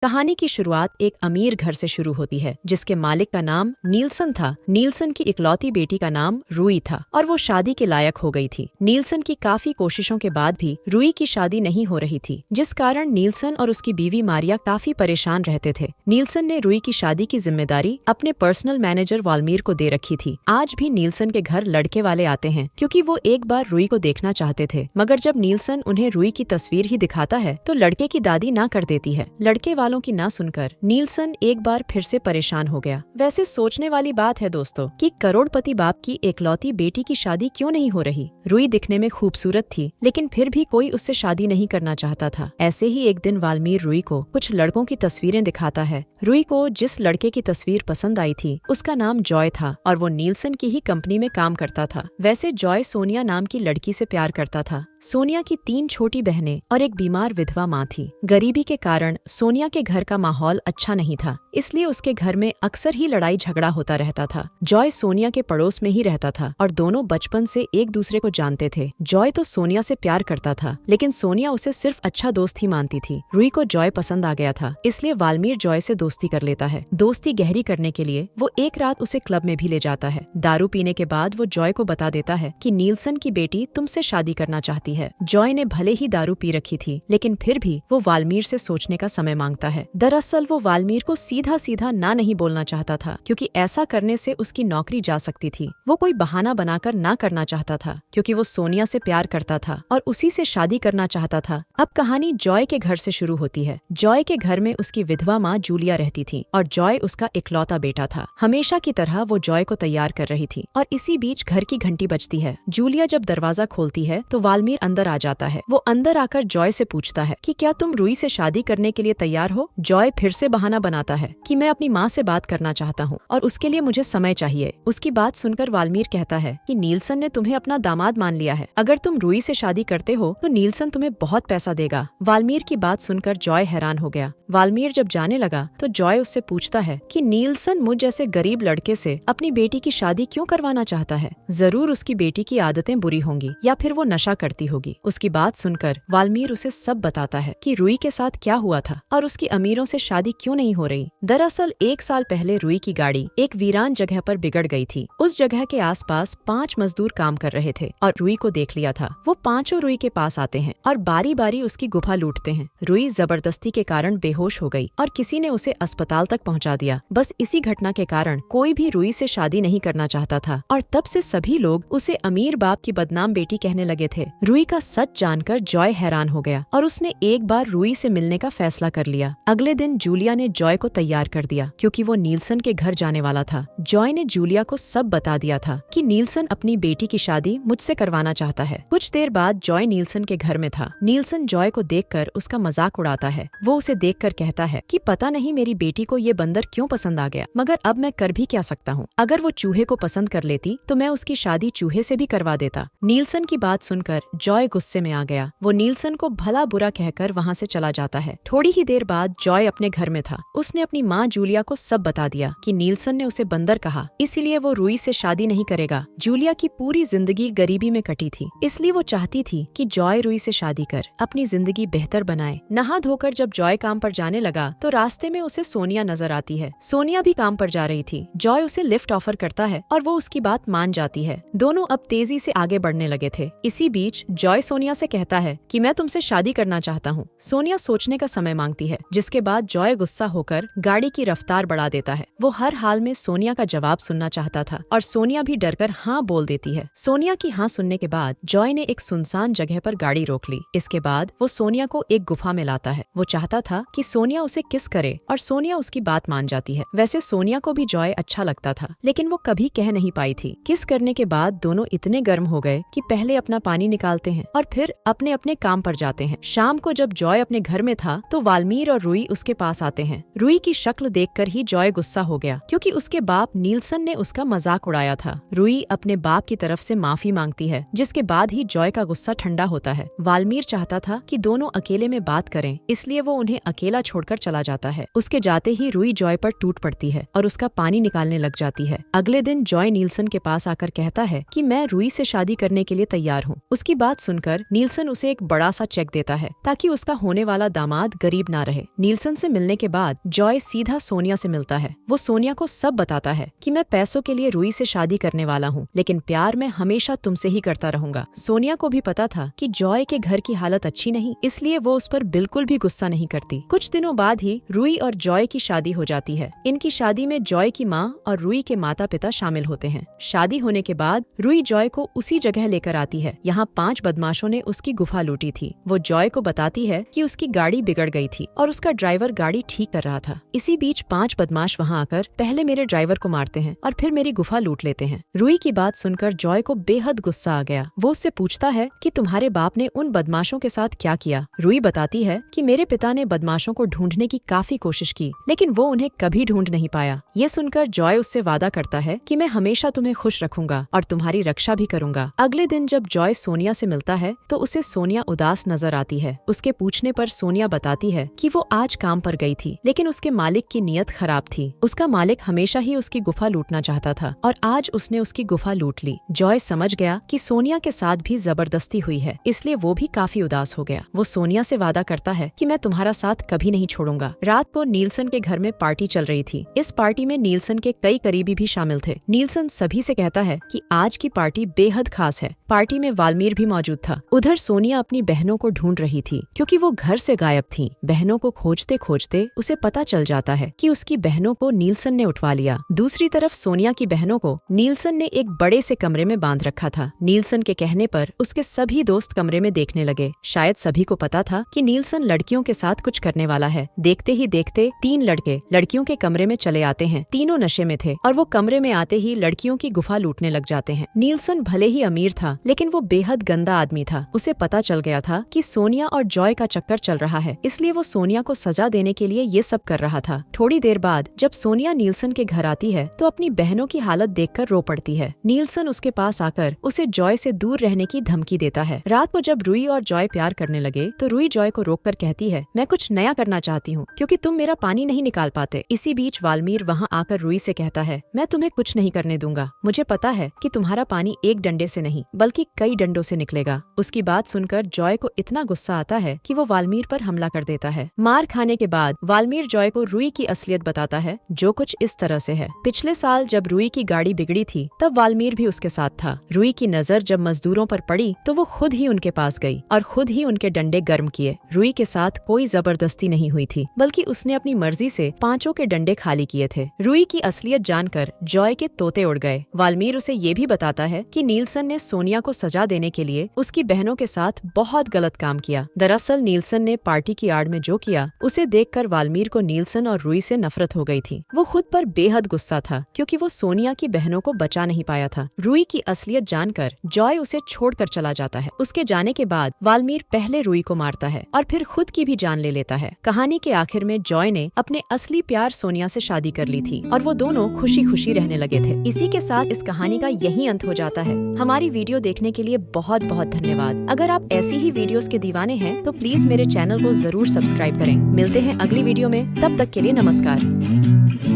कहानी की शुरुआत एक अमीर घर से शुरू होती है जिसके मालिक का नाम नीलसन था। नीलसन की इकलौती बेटी का नाम रूई था और वो शादी के लायक हो गई थी। नीलसन की काफी कोशिशों के बाद भी रूई की शादी नहीं हो रही थी, जिस कारण नीलसन और उसकी बीवी मारिया काफी परेशान रहते थे। नीलसन ने रूई की शादी की जिम्मेदारी अपने पर्सनल मैनेजर वाल्मीर को दे रखी थी। आज भी नीलसन के घर लड़के वाले आते हैं क्योंकि वो एक बार रूई को देखना चाहते थे, मगर जब नीलसन उन्हें रूई की तस्वीर ही दिखाता है तो लड़के की दादी ना कर देती है। लड़के वालों की ना सुनकर नीलसन एक बार फिर से परेशान हो गया। वैसे सोचने वाली बात है दोस्तों कि करोड़पति बाप की एकलौती बेटी की शादी क्यों नहीं हो रही। रूई दिखने में खूबसूरत थी, लेकिन फिर भी कोई उससे शादी नहीं करना चाहता था। ऐसे ही एक दिन वाल्मीर रूई को कुछ लड़कों की तस्वीरें दिखाता है। रूई को जिस लड़के की तस्वीर पसंद आई थी उसका नाम जॉय था और वो नीलसन की ही कंपनी में काम करता था। वैसे जॉय सोनिया नाम की लड़की से प्यार करता था। सोनिया की 3 छोटी बहनें और एक बीमार विधवा माँ थी। गरीबी के कारण सोनिया के घर का माहौल अच्छा नहीं था, इसलिए उसके घर में अक्सर ही लड़ाई झगड़ा होता रहता था। जॉय सोनिया के पड़ोस में ही रहता था और दोनों बचपन से एक दूसरे को जानते थे। जॉय तो सोनिया से प्यार करता था, लेकिन सोनिया उसे सिर्फ अच्छा दोस्त ही मानती थी। रूई को जॉय पसंद आ गया था, इसलिए वाल्मीर जॉय से दोस्ती कर लेता है। दोस्ती गहरी करने के लिए वो एक रात उसे क्लब में भी ले जाता है। दारू पीने के बाद वो जॉय को बता देता है कि नीलसन की बेटी तुमसे शादी करना चाहती है। जॉय ने भले ही दारू पी रखी थी, लेकिन फिर भी वो वाल्मीर से सोचने का समय मांगता है। दरअसल वो वाल्मीर को सीधा सीधा ना नहीं बोलना चाहता था, क्योंकि ऐसा करने से उसकी नौकरी जा सकती थी। वो कोई बहाना बनाकर ना करना चाहता था, क्योंकि वो सोनिया से प्यार करता था और उसी से शादी करना चाहता था। अब कहानी जॉय के घर से शुरू होती है। जॉय के घर में उसकी विधवा माँ जूलिया रहती थी और जॉय उसका इकलौता बेटा था। हमेशा की तरह वो जॉय को तैयार कर रही थी और इसी बीच घर की घंटी बजती है। जूलिया जब दरवाजा खोलती है तो वाल्मीर अंदर आ जाता है। वो अंदर आकर जॉय से पूछता है कि क्या तुम रूई से शादी करने के लिए तैयार हो। जॉय फिर से बहाना बनाता है कि मैं अपनी माँ से बात करना चाहता हूँ और उसके लिए मुझे समय चाहिए। उसकी बात सुनकर वाल्मीर कहता है कि नीलसन ने तुम्हें अपना दामाद मान लिया है। अगर तुम रूई से शादी करते हो तो नीलसन तुम्हें बहुत पैसा देगा। वाल्मीर की बात सुनकर जॉय हैरान हो गया। वाल्मीर जब जाने लगा तो जॉय उससे पूछता है कि नीलसन मुझ जैसे गरीब लड़के से अपनी बेटी की शादी क्यों करवाना चाहता है। जरूर उसकी बेटी की आदतें बुरी होंगी या फिर वो नशा करती होगी। उसकी बात सुनकर वाल्मीर उसे सब बताता है कि रूई के साथ क्या हुआ था और उसकी अमीरों से शादी क्यों नहीं हो रही। दरअसल 1 साल पहले रूई की गाड़ी एक वीरान जगह पर बिगड़ गई थी। उस जगह के आसपास 5 मजदूर काम कर रहे थे और रूई को देख लिया था। वो पांचों रूई के पास आते हैं और बारी बारी उसकी गुफा लूटते हैं। रूई जबरदस्ती के कारण बेहोश हो गई और किसी ने उसे अस्पताल तक पहुंचा दिया। बस इसी घटना के कारण कोई भी रूई से शादी नहीं करना चाहता था और तब से सभी लोग उसे अमीर बाप की बदनाम बेटी कहने लगे थे। रूई का सच जानकर जॉय हैरान हो गया और उसने एक बार रूई से मिलने का फैसला कर लिया। अगले दिन जूलिया ने जॉय को तैयार कर दिया क्योंकि वो नीलसन के घर जाने वाला था। जॉय ने जूलिया को सब बता दिया था कि नीलसन अपनी बेटी की शादी मुझसे करवाना चाहता है। कुछ देर बाद जॉय नीलसन के घर में था। नीलसन जॉय को देखकर उसका मजाक उड़ाता है। वो उसे देखकर कहता है कि पता नहीं मेरी बेटी को ये बंदर क्यों पसंद आ गया, मगर अब मैं कर भी क्या सकता हूँ। अगर वो चूहे को पसंद कर लेती तो मैं उसकी शादी चूहे से भी करवा देता। नीलसन की बात सुनकर जॉय गुस्से में आ गया। वो नीलसन को भला बुरा कहकर वहाँ से चला जाता है। थोड़ी ही देर बाद जॉय अपने घर में था। उसने अपनी माँ जूलिया को सब बता दिया कि नीलसन ने उसे बंदर कहा, इसीलिए वो रूई से शादी नहीं करेगा। जूलिया की पूरी जिंदगी गरीबी में कटी थी, इसलिए वो चाहती थी कि जॉय रूई से शादी कर अपनी जिंदगी बेहतर बनाए। नहा धोकर जब जॉय काम पर जाने लगा तो रास्ते में उसे सोनिया नजर आती है। सोनिया भी काम पर जा रही थी। जॉय उसे लिफ्ट ऑफर करता है और वो उसकी बात मान जाती है। दोनों अब तेजी से आगे बढ़ने लगे थे। इसी बीच जॉय सोनिया से कहता है कि मैं तुमसे शादी करना चाहता हूँ। सोनिया सोचने का समय मांगती है, जिसके बाद जॉय गुस्सा होकर गाड़ी की रफ्तार बढ़ा देता है। वो हर हाल में सोनिया का जवाब सुनना चाहता था और सोनिया भी डरकर हाँ बोल देती है। सोनिया की हाँ सुनने के बाद जॉय ने एक सुनसान जगह पर गाड़ी रोक ली। इसके बाद वो सोनिया को एक गुफा में लाता है। वो चाहता था कि सोनिया उसे किस करे और सोनिया उसकी बात मान जाती है। वैसे सोनिया को भी जॉय अच्छा लगता था, लेकिन वो कभी कह नहीं पाई थी। किस करने के बाद दोनों इतने गर्म हो गए कि पहले अपना पानी निकालते हैं और फिर अपने अपने काम पर जाते हैं। शाम को जब जॉय अपने घर में था तो वाल्मीर और रूई उसके पास आते हैं। रूई की शक्ल देखकर ही जॉय गुस्सा हो गया, क्योंकि उसके बाप नीलसन ने उसका मजाक उड़ाया था। रूई अपने बाप की तरफ से माफी मांगती है, जिसके बाद ही जॉय का गुस्सा ठंडा होता है। वाल्मीर चाहता था कि दोनों अकेले में बात करें, इसलिए वो उन्हें अकेला छोड़कर चला जाता है। उसके जाते ही रूई जॉय पर टूट पड़ती है और उसका पानी निकालने लग जाती है। अगले दिन जॉय नीलसन के पास आकर कहता है कि मैं रूई से शादी करने के लिए तैयार हूँ। उसकी बात बात सुनकर नीलसन उसे एक बड़ा सा चेक देता है ताकि उसका होने वाला दामाद गरीब ना रहे। नीलसन से मिलने के बाद जॉय सीधा सोनिया से मिलता है। वो सोनिया को सब बताता है कि मैं पैसों के लिए रूही से शादी करने वाला हूँ, लेकिन प्यार मैं हमेशा तुमसे ही करता रहूंगा। सोनिया को भी पता था कि जॉय के घर की हालत अच्छी नहीं, इसलिए वो उस पर बिल्कुल भी गुस्सा नहीं करती। कुछ दिनों बाद ही रूही और जॉय की शादी हो जाती है। इनकी शादी में जॉय की माँ और रूही के माता पिता शामिल होते हैं। शादी होने के बाद रूही जॉय को उसी जगह लेकर आती है। यहाँ 5 बदमाशों ने उसकी गुफा लूटी थी। वो जॉय को बताती है कि उसकी गाड़ी बिगड़ गई थी और उसका ड्राइवर गाड़ी ठीक कर रहा था। इसी बीच 5 बदमाश वहाँ आकर पहले मेरे ड्राइवर को मारते हैं और फिर मेरी गुफा लूट लेते हैं। रूही की बात सुनकर जॉय को बेहद गुस्सा आ गया। वो उससे पूछता है कि तुम्हारे बाप ने उन बदमाशों के साथ क्या किया। रूही बताती है कि मेरे पिता ने बदमाशों को ढूंढने की काफी कोशिश की, लेकिन वो उन्हें कभी ढूंढ नहीं पाया। ये सुनकर जॉय उससे वादा करता है कि मैं हमेशा तुम्हें खुश रखूंगा और तुम्हारी रक्षा भी करूंगा। अगले दिन जब जॉय सोनिया से मिलता है तो उसे सोनिया उदास नजर आती है। उसके पूछने पर सोनिया बताती है कि वो आज काम पर गई थी, लेकिन उसके मालिक की नीयत खराब थी। उसका मालिक हमेशा ही उसकी गुफा लूटना चाहता था और आज उसने उसकी गुफा लूट ली। जॉय समझ गया कि सोनिया के साथ भी जबरदस्ती हुई है, इसलिए वो भी काफी उदास हो गया। वो सोनिया से वादा करता है कि मैं तुम्हारा साथ कभी नहीं छोड़ूंगा। रात को नीलसन के घर में पार्टी चल रही थी। इस पार्टी में नीलसन के कई करीबी भी शामिल थे। नीलसन सभी से कहता है कि आज की पार्टी बेहद खास है। पार्टी में वाल्मीर भी मौजूद था। उधर सोनिया अपनी बहनों को ढूंढ रही थी क्योंकि वो घर से गायब थीं। बहनों को खोजते खोजते उसे पता चल जाता है कि उसकी बहनों को नीलसन ने उठवा लिया। दूसरी तरफ सोनिया की बहनों को नीलसन ने एक बड़े से कमरे में बांध रखा था। नीलसन के कहने पर उसके सभी दोस्त कमरे में देखने लगे। शायद सभी को पता था कि नीलसन लड़कियों के साथ कुछ करने वाला है। देखते ही देखते 3 लड़के लड़कियों के कमरे में चले आते हैं। तीनों नशे में थे और वो कमरे में आते ही लड़कियों की गुफा लूटने लग जाते हैं। नीलसन भले ही अमीर था, लेकिन वो बेहद गंदा आदमी था। उसे पता चल गया था कि सोनिया और जॉय का चक्कर चल रहा है, इसलिए वो सोनिया को सजा देने के लिए ये सब कर रहा था। थोड़ी देर बाद जब सोनिया नीलसन के घर आती है तो अपनी बहनों की हालत देखकर रो पड़ती है। नीलसन उसके पास आकर उसे जॉय से दूर रहने की धमकी देता है। रात को जब रूही और जॉय प्यार करने लगे तो रूही जॉय को रोककर कहती है, मैं कुछ नया करना चाहती हूँ क्योंकि तुम मेरा पानी नहीं निकाल पाते। इसी बीच वाल्मीर वहाँ आकर रूही से कहता है, मैं तुम्हें कुछ नहीं करने दूंगा। मुझे पता है कि तुम्हारा पानी एक डंडे से नहीं बल्कि कई डंडों से निकलेगा। उसकी बात सुनकर जॉय को इतना गुस्सा आता है कि वो वाल्मीर पर हमला कर देता है। मार खाने के बाद वाल्मीर जॉय को रूही की असलियत बताता है, जो कुछ इस तरह से है। पिछले साल जब रूही की गाड़ी बिगड़ी थी तब वाल्मीर भी उसके साथ था। रूही की नजर जब मजदूरों पर पड़ी तो वो खुद ही उनके पास गई और खुद ही उनके डंडे गर्म किए। रूही के साथ कोई जबरदस्ती नहीं हुई थी, बल्कि उसने अपनी मर्जी से 5 के डंडे खाली किए थे। रूही की असलियत जानकर जॉय के तोते उड़ गए। वाल्मीर उसे ये भी बताता है कि नीलसन ने सोनिया को सजा देने के लिए उसकी बहनों के साथ बहुत गलत काम किया। दरअसल नीलसन ने पार्टी की आड़ में जो किया उसे देखकर वाल्मीर को नीलसन और रूही से नफरत हो गई थी। वो खुद पर बेहद गुस्सा था क्योंकि वो सोनिया की बहनों को बचा नहीं पाया था। रूही की असलियत जानकर जॉय उसे छोड़कर चला जाता है। उसके जाने के बाद वाल्मीर पहले रूही को मारता है और फिर खुद की भी जान ले लेता है। कहानी के आखिर में जॉय ने अपने असली प्यार सोनिया से शादी कर ली थी और वो दोनों खुशी खुशी रहने लगे थे। इसी के साथ इस कहानी का यही अंत हो जाता है। हमारी वीडियो देखने के लिए बहुत बहुत धन्यवाद। अगर आप ऐसी ही वीडियोस के दीवाने हैं तो प्लीज मेरे चैनल को जरूर सब्सक्राइब करें। मिलते हैं अगली वीडियो में, तब तक के लिए नमस्कार।